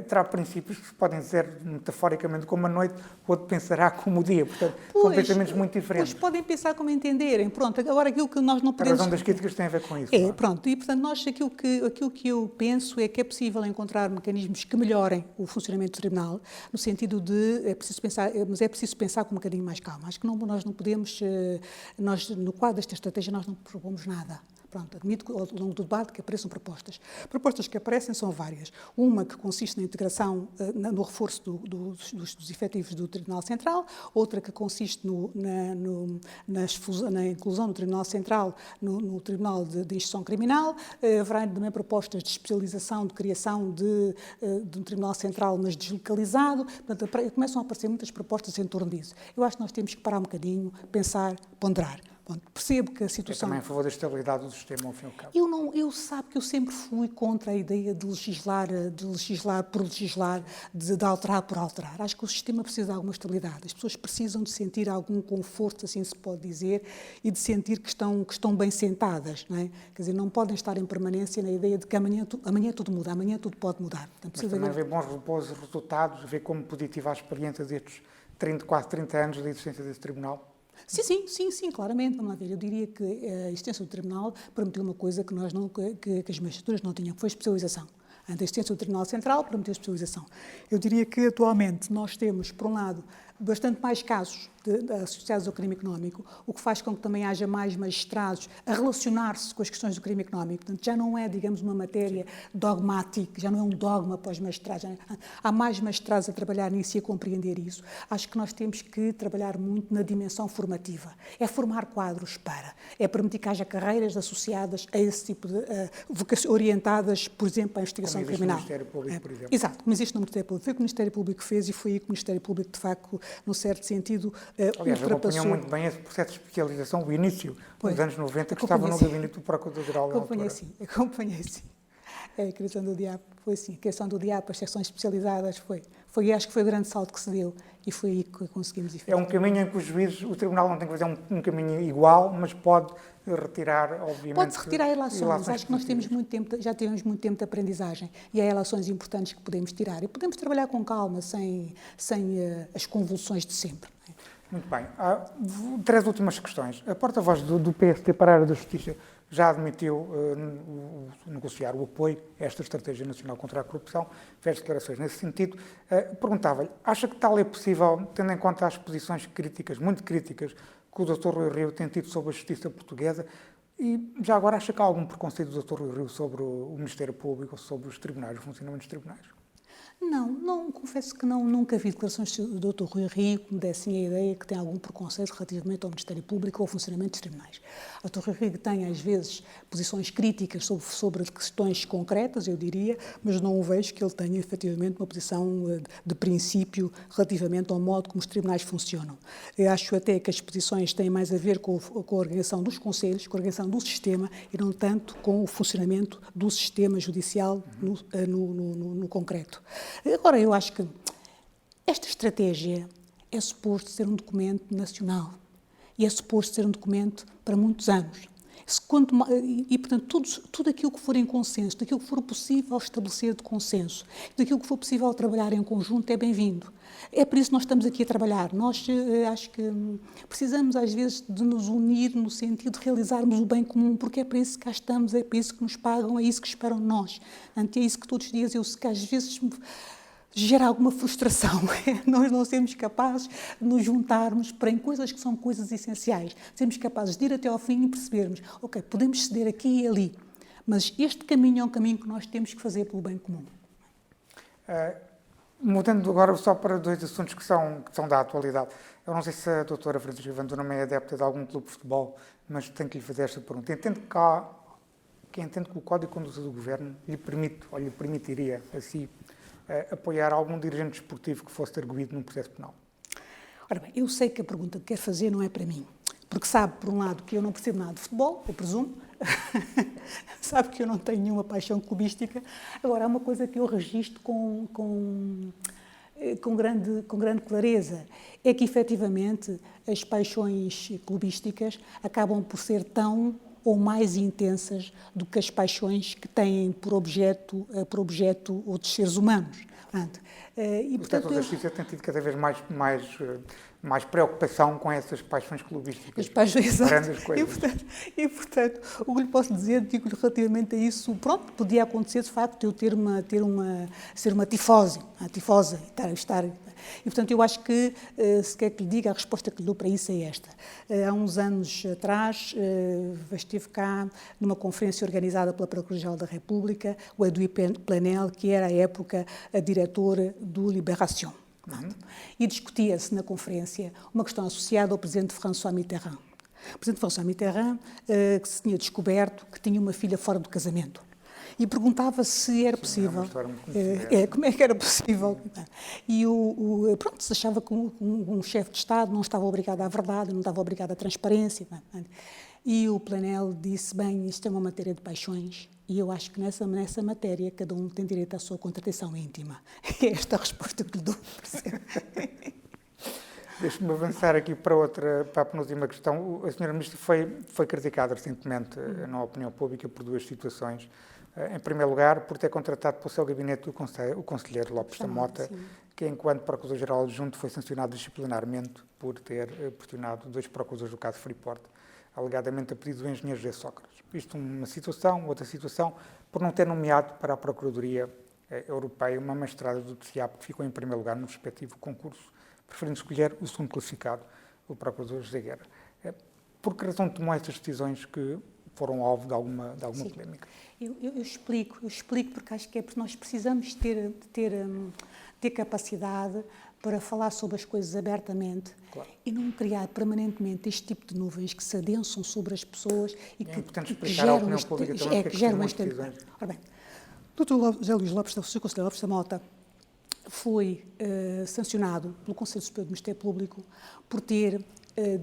Speaker 1: terá princípios que se podem dizer metaforicamente como a noite, o outro pensará como o dia. Portanto, são pensamentos muito diferentes.
Speaker 2: Pois podem pensar como entenderem. Pronto, agora aquilo que nós não podemos...
Speaker 1: A razão das críticas tem a ver com isso.
Speaker 2: Claro. Pronto. E, portanto, aquilo que eu penso é que é possível encontrar mecanismos que melhorem o funcionamento do Tribunal, no sentido de... Mas é preciso pensar com um bocadinho mais calma. Acho que nós não podemos... no quadro desta estratégia, nós não propomos nada. Pronto, admito que ao longo do debate que apareçam propostas. Propostas que aparecem são várias. Uma que consiste na integração, no reforço dos efetivos do Tribunal Central, outra que consiste na inclusão do Tribunal Central no Tribunal de Instrução Criminal. Haverá também propostas de especialização, de criação de um Tribunal Central, mas deslocalizado. Portanto, começam a aparecer muitas propostas em torno disso. Eu acho que nós temos que parar um bocadinho, pensar, ponderar. Pronto, percebo que a
Speaker 1: É
Speaker 2: situação...
Speaker 1: também a favor da estabilidade do sistema, ao fim e ao cabo.
Speaker 2: Eu sabe que eu sempre fui contra a ideia de legislar por legislar, de alterar por alterar. Acho que o sistema precisa de alguma estabilidade. As pessoas precisam de sentir algum conforto, assim se pode dizer, e de sentir que estão bem sentadas, não é? Quer dizer, não podem estar em permanência na ideia de que amanhã tudo muda, amanhã tudo pode mudar. Portanto,
Speaker 1: Mas também haver bons resultados, ver como positiva a experiência destes quase 30 anos da existência desse tribunal.
Speaker 2: Sim, claramente. Vamos lá ver. Eu diria que a existência do tribunal permitiu uma coisa que que as magistraturas não tinham, que foi a especialização. A existência do Tribunal Central permitiu a especialização. Eu diria que atualmente nós temos, por um lado, bastante mais casos associados ao crime económico, o que faz com que também haja mais magistrados a relacionar-se com as questões do crime económico. Portanto, já não é, digamos, uma matéria dogmática, já não é um dogma para os magistrados. Há mais magistrados a trabalhar nisso e a compreender isso. Acho que nós temos que trabalhar muito na dimensão formativa. É formar quadros é permitir que haja carreiras associadas a esse tipo de orientadas, por exemplo, à investigação criminal.
Speaker 1: Como existe no Ministério Público, por exemplo.
Speaker 2: Exato, como existe no Ministério Público. Foi o que o Ministério Público fez e foi aí que o Ministério Público, de facto, num certo sentido,
Speaker 1: aliás,
Speaker 2: ultrapassou.
Speaker 1: acompanhou muito bem esse processo de especialização, o início dos anos 90, que estava no
Speaker 2: sim.
Speaker 1: gabinete do Procurador-Geral.
Speaker 2: Acompanhei sim. A criação do DIAP foi assim. A criação do DIAP, as secções especializadas, acho que foi o grande salto que se deu e foi aí que conseguimos efetuar.
Speaker 1: É um caminho em que os juízes, o Tribunal não tem que fazer um caminho igual, mas pode retirar, obviamente...
Speaker 2: Pode-se retirar relações. Acho que nós já tivemos muito tempo de aprendizagem e há relações importantes que podemos tirar. E podemos trabalhar com calma, sem as convulsões de sempre.
Speaker 1: Muito bem. Três últimas questões. A porta-voz do PSD para a área da Justiça já admitiu negociar o apoio a esta Estratégia Nacional contra a Corrupção, fez declarações nesse sentido. Perguntava-lhe, acha que tal é possível, tendo em conta as posições críticas, muito críticas, que o Dr. Rui Rio tem tido sobre a Justiça portuguesa, e já agora acha que há algum preconceito do Dr. Rui Rio sobre o Ministério Público ou sobre os tribunais, o funcionamento dos tribunais?
Speaker 2: Não, confesso que nunca vi declarações do Dr. Rui Rio que me dessem a ideia que tem algum preconceito relativamente ao Ministério Público ou ao funcionamento dos tribunais. O Dr. Rui Rio tem, às vezes, posições críticas sobre questões concretas, eu diria, mas não o vejo que ele tenha, efetivamente, uma posição de princípio relativamente ao modo como os tribunais funcionam. Eu acho até que as posições têm mais a ver com a organização dos conselhos, com a organização do sistema, e não tanto com o funcionamento do sistema judicial no concreto. Agora, eu acho que esta estratégia é suposto ser um documento nacional e é suposto ser um documento para muitos anos. Portanto, tudo aquilo que for em consenso, daquilo que for possível estabelecer de consenso, daquilo que for possível trabalhar em conjunto é bem-vindo. É por isso que nós estamos aqui a trabalhar. Nós acho que precisamos, às vezes, de nos unir no sentido de realizarmos o bem comum, porque é para isso que cá estamos, é para isso que nos pagam, é isso que esperam de nós. Portanto, é isso que todos os dias que às vezes gera alguma frustração. Nós não sermos capazes de nos juntarmos para em coisas que são coisas essenciais. Sermos capazes de ir até ao fim e percebermos, ok, podemos ceder aqui e ali, mas este caminho é um caminho que nós temos que fazer pelo bem comum.
Speaker 1: Mudando agora só para dois assuntos que são da atualidade. Eu não sei se a doutora Francisca Van Dunham é adepta de algum clube de futebol, mas tenho que lhe fazer esta pergunta. Entende que o Código de Conduta do Governo lhe permitiria, assim, apoiar algum dirigente desportivo que fosse arguido num processo penal?
Speaker 2: Ora bem, eu sei que a pergunta que quer fazer não é para mim, porque sabe, por um lado, que eu não percebo nada de futebol, eu presumo, sabe que eu não tenho nenhuma paixão clubística. Agora, há uma coisa que eu registro com grande clareza, é que, efetivamente, as paixões clubísticas acabam por ser tão ou mais intensas do que as paixões que têm por objeto outros seres humanos.
Speaker 1: Portanto, a Justiça tem tido cada vez mais preocupação com essas paixões clubísticas.
Speaker 2: As paixões,
Speaker 1: grandes coisas.
Speaker 2: E, portanto, o que lhe posso dizer, digo-lhe relativamente a isso, pronto, podia acontecer, de facto, eu ser uma tifose, estar. E, portanto, eu acho que, se quer que lhe diga, a resposta que lhe dou para isso é esta. Há uns anos atrás, estive cá numa conferência organizada pela Procuradoria-Geral da República, o Edoui Plenel, que era, à época, a diretora do Libération. E discutia-se na conferência uma questão associada ao presidente François Mitterrand. O presidente François Mitterrand, que se tinha descoberto que tinha uma filha fora do casamento. e perguntava se era possível.
Speaker 1: É uma história muito conhecida.
Speaker 2: Como é que era possível? E pronto, se achava que um chefe de Estado não estava obrigado à verdade, não estava obrigado à transparência. E o Planel disse, bem, isto é uma matéria de paixões e eu acho que nessa matéria cada um tem direito à sua contradição íntima. É esta a resposta que lhe dou.
Speaker 1: Deixe-me avançar aqui para a penúltima questão. A senhora Ministra foi criticada recentemente na opinião pública por duas situações. Em primeiro lugar, por ter contratado para o seu gabinete o conselheiro Lopes da Mota, que enquanto Procurador-Geral Adjunto foi sancionado disciplinarmente por ter pressionado dois procuradores do caso Freeport, alegadamente a pedido do engenheiro José Sócrates. Isto uma situação, outra situação, por não ter nomeado para a Procuradoria Europeia uma magistrada do TCIAP que ficou em primeiro lugar no respectivo concurso, preferindo escolher o segundo classificado, o Procurador José Guerra. Por que razão tomou estas decisões que foram alvo de alguma polémica?
Speaker 2: Eu explico porque acho que é porque nós precisamos ter capacidade para falar sobre as coisas abertamente, claro, e não criar permanentemente este tipo de nuvens que se adensam sobre as pessoas e que geram este... Ora bem, o Dr. José Luís Lopes, o Sr. Conselheiro Lopes da Mota, foi sancionado pelo Conselho Superior do Ministério Público por ter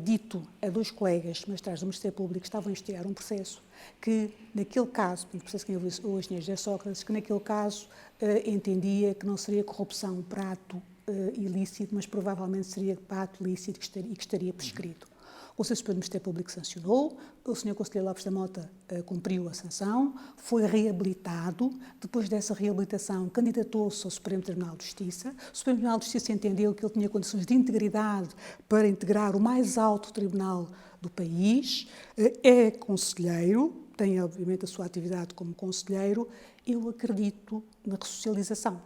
Speaker 2: dito a dois colegas magistrados do Ministério Público que estavam a instigar um processo que, naquele caso, um processo que envolveu o engenheiro José Sócrates, que naquele caso entendia que não seria corrupção para ato ilícito, mas provavelmente seria para ato lícito e que estaria prescrito. O Conselho Superior do Ministério Público sancionou, o Sr. Conselheiro Lopes da Mota cumpriu a sanção, foi reabilitado. Depois dessa reabilitação, candidatou-se ao Supremo Tribunal de Justiça. O Supremo Tribunal de Justiça entendeu que ele tinha condições de integridade para integrar o mais alto tribunal do país. É conselheiro, tem obviamente a sua atividade como conselheiro. Eu acredito na ressocialização.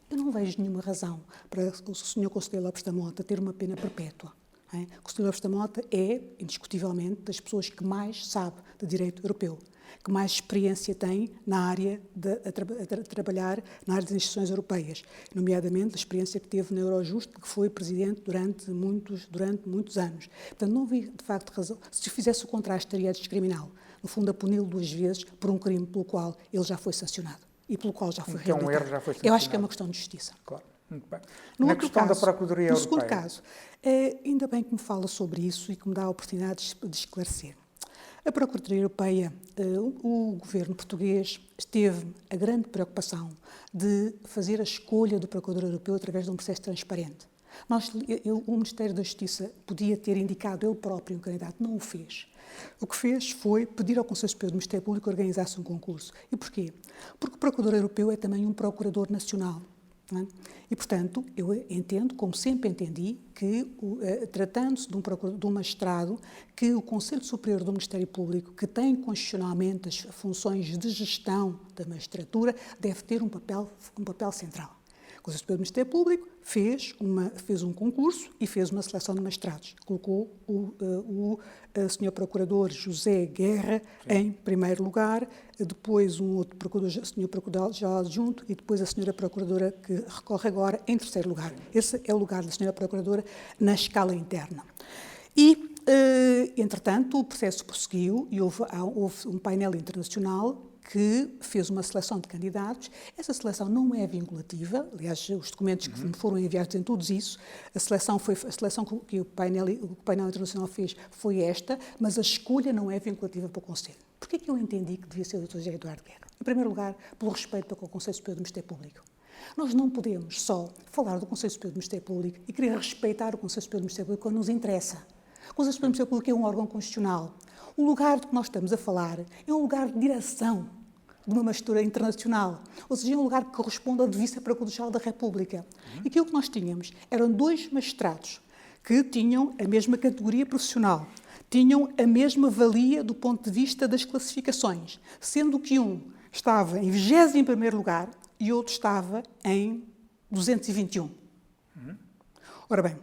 Speaker 2: Eu não vejo nenhuma razão para o Sr. Conselheiro Lopes da Mota ter uma pena perpétua. O Conselheiro Lopes da Mota é, indiscutivelmente, das pessoas que mais sabe de direito europeu, que mais experiência tem na área de trabalhar na área das instituições europeias, nomeadamente a experiência que teve na Eurojust, que foi presidente durante muitos anos. Portanto, não vi, de facto, razão. Se fizesse o contrário, estaria a discriminá-lo. No fundo, a puni-lo 2 vezes por um crime pelo qual ele já foi sancionado e pelo qual já foi reabilitado.
Speaker 1: Um erro já foi sancionado.
Speaker 2: Eu acho que é uma questão de justiça.
Speaker 1: Claro. Muito bem. Na questão da Procuradoria Europeia.
Speaker 2: No segundo caso, ainda bem que me fala sobre isso e que me dá a oportunidade de esclarecer. A Procuradoria Europeia, o governo português teve a grande preocupação de fazer a escolha do Procurador Europeu através de um processo transparente. O Ministério da Justiça podia ter indicado ele próprio um candidato, não o fez. O que fez foi pedir ao Conselho Superior do Ministério Público que organizasse um concurso. E porquê? Porque o Procurador Europeu é também um Procurador Nacional. E, portanto, eu entendo, como sempre entendi, que, tratando-se de um magistrado, que o Conselho Superior do Ministério Público, que tem constitucionalmente as funções de gestão da magistratura, deve ter um papel central. O Conselho Superior do Ministério Público fez um concurso e fez uma seleção de magistrados. Colocou o Sr. Procurador José Guerra em primeiro lugar, depois um outro procurador, Sr. Procurador-Geral Adjunto, e depois a Sra. Procuradora, que recorre agora, em terceiro lugar. Esse é o lugar da Sra. Procuradora na escala interna. E, entretanto, o processo prosseguiu e houve um painel internacional que fez uma seleção de candidatos. Essa seleção não é vinculativa, aliás, os documentos que me foram enviados dizem todos isso. A seleção que o painel internacional fez foi esta, mas a escolha não é vinculativa para o Conselho. Porquê que eu entendi que devia ser o Dr. José Eduardo Guerra? Em primeiro lugar, pelo respeito para o Conselho Superior do Ministério Público. Nós não podemos só falar do Conselho Superior do Ministério Público e querer respeitar o Conselho Superior do Ministério Público quando nos interessa. O Conselho Superior do Ministério Público é um órgão constitucional. O lugar de que nós estamos a falar é um lugar de direção de uma magistratura internacional, ou seja, é um lugar que corresponde ao de Vice-Procurador-Geral da República. E aquilo que nós tínhamos eram 2 magistrados que tinham a mesma categoria profissional, tinham a mesma valia do ponto de vista das classificações, sendo que um estava em 21º lugar e outro estava em 221. Ora bem,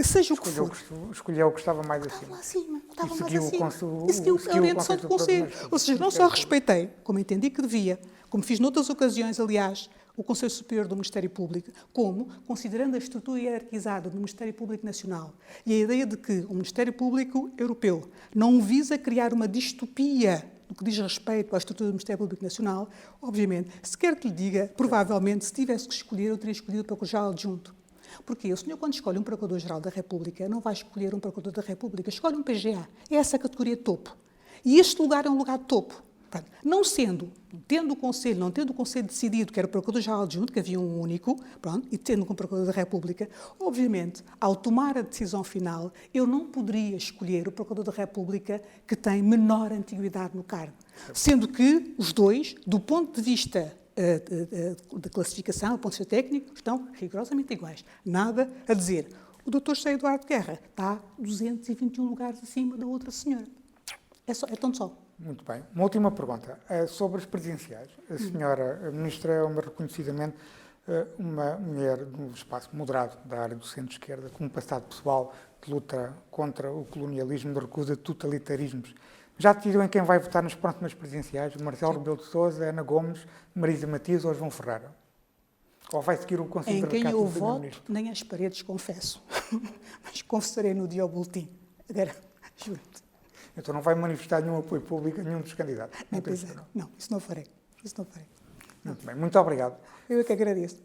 Speaker 2: seja o que for.
Speaker 1: Escolheu o que estava mais acima.
Speaker 2: Estava e seguiu a orientação do Conselho. Ou seja, não só respeitei, como entendi que devia, como fiz noutras ocasiões, aliás, o Conselho Superior do Ministério Público, como, considerando a estrutura hierarquizada do Ministério Público Nacional e a ideia de que o Ministério Público Europeu não visa criar uma distopia no que diz respeito à estrutura do Ministério Público Nacional, obviamente, se quer que lhe diga, provavelmente, se tivesse que escolher, eu teria escolhido o Procurador-Geral Adjunto. Porque o senhor, quando escolhe um Procurador-Geral da República, não vai escolher um Procurador da República, escolhe um PGA. É essa a categoria de topo. E este lugar é um lugar de topo. Portanto, não tendo o Conselho decidido que era o Procurador-Geral Adjunto, que havia um único, pronto, e tendo como Procurador da República, obviamente, ao tomar a decisão final, eu não poderia escolher o Procurador da República que tem menor antiguidade no cargo. Sendo que os dois, do ponto de vista da classificação, do ponto de vista técnico, estão rigorosamente iguais. Nada a dizer. O Dr. José Eduardo Guerra está 221 lugares acima da outra senhora. É tão só.
Speaker 1: Muito bem. Uma última pergunta. Sobre as presidenciais. A senhora Ministra é reconhecidamente uma mulher do espaço moderado da área do centro-esquerda, com um passado pessoal que luta contra o colonialismo, de recusa de totalitarismos. Já decidiu em quem vai votar nas próximas presidenciais? Marcelo Rebelo de Sousa, Ana Gomes, Marisa Matias ou João Ferreira? Ou vai seguir o conselho de
Speaker 2: Em quem eu
Speaker 1: do
Speaker 2: voto,
Speaker 1: Primeiro-Ministro?
Speaker 2: nem às paredes confesso. Mas confessarei no dia ao boletim. Agora, juro-te.
Speaker 1: Então não vai manifestar nenhum apoio público a nenhum dos candidatos?
Speaker 2: Não, isso não farei. Isso não farei.
Speaker 1: Muito bem. Muito obrigado.
Speaker 2: Eu é que agradeço.